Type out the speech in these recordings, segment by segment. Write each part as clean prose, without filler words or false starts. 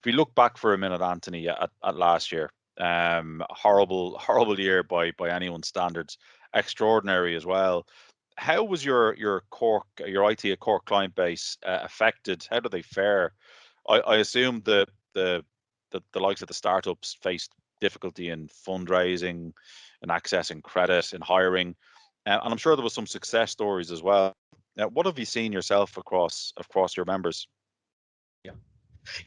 we look back for a minute, Anthony, at last year, horrible year by anyone's standards, extraordinary as well. How was your Cork, your IT at Cork client base affected? How did they fare? I assume the likes of the startups faced difficulty in fundraising, in accessing credit, in hiring, and I'm sure there was some success stories as well. What have you seen yourself across your members? Yeah.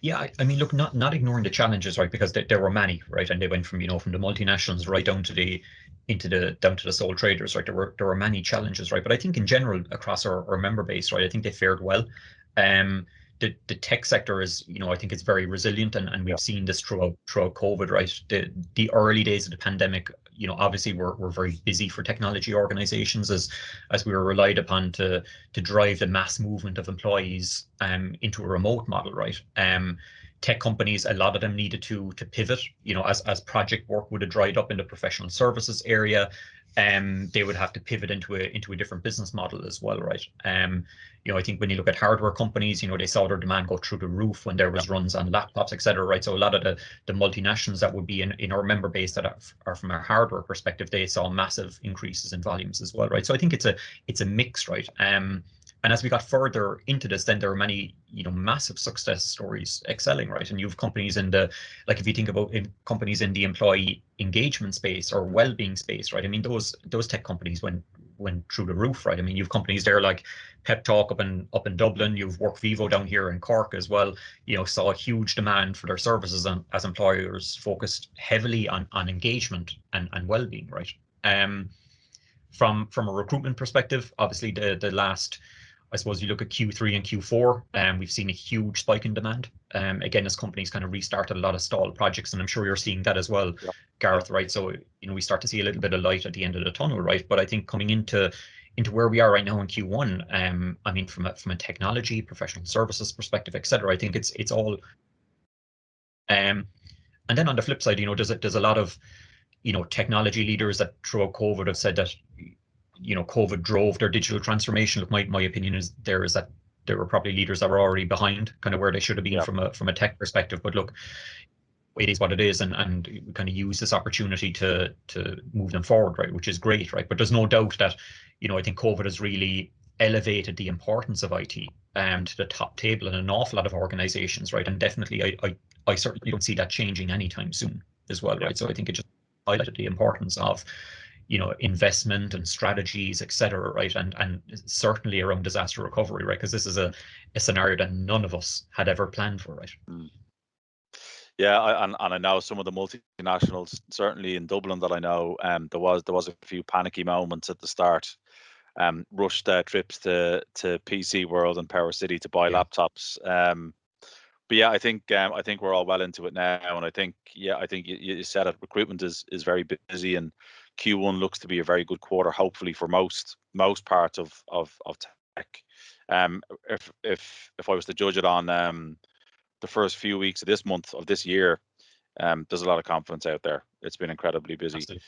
Yeah, I mean, look, not ignoring the challenges, right? Because there were many, right? And they went from, from the multinationals right down to the sole traders, right? There were many challenges, right? But I think in general across our member base, right, I think they fared well. The tech sector is, I think it's very resilient, and Yeah. we've seen this throughout COVID, right? The early days of the pandemic, obviously we're very busy for technology organizations as we were relied upon to drive the mass movement of employees into a remote model, right? Tech companies, a lot of them needed to pivot, as project work would have dried up in the professional services area. They would have to pivot into a different business model as well, right? I think when you look at hardware companies, they saw their demand go through the roof when there was runs on laptops, etc., right? So a lot of the multinationals that would be in our member base that are from a hardware perspective, they saw massive increases in volumes as well, right? So I think it's a mix, right? And as we got further into this, then there are many, massive success stories excelling, right? And you have companies like if you think about companies in the employee engagement space or well-being space, right? I mean, those tech companies went through the roof, right? I mean, you've companies there like Pep Talk up in Dublin. You've WorkVivo down here in Cork as well. Saw a huge demand for their services as employers focused heavily on engagement and well-being, right? From a recruitment perspective, obviously the last, I suppose you look at Q3 and Q4, we've seen a huge spike in demand. Again, as companies kind of restarted a lot of stalled projects, and I'm sure you're seeing that as well, Yeah. Gareth, right? So, we start to see a little bit of light at the end of the tunnel, right? But I think coming into where we are right now in Q1, I mean, from a technology, professional services perspective, etc., I think it's all. And then on the flip side, there's a lot of technology leaders that throughout COVID have said that COVID drove their digital transformation. Look, my opinion is that there were probably leaders that were already behind kind of where they should have been Yeah. from a tech perspective. But look, it is what it is, and we kind of use this opportunity to move them forward, right? Which is great, right? But there's no doubt that I think COVID has really elevated the importance of IT to the top table in an awful lot of organizations, right? And definitely, I certainly don't see that changing anytime soon as well, Yeah. right? So I think it just highlighted the importance of investment and strategies, etc., right? And certainly around disaster recovery, right? Because this is a scenario that none of us had ever planned for, right? Mm. Yeah, and I know some of the multinationals, certainly in Dublin that I know, there was a few panicky moments at the start. Rushed trips to PC World and Power City to buy Yeah. laptops. But yeah, I think we're all well into it now, and I think you said it. Recruitment is very busy, and Q1 looks to be a very good quarter, hopefully for most parts of tech. If I was to judge it on the first few weeks of this month of this year, there's a lot of confidence out there. It's been incredibly busy. Absolutely.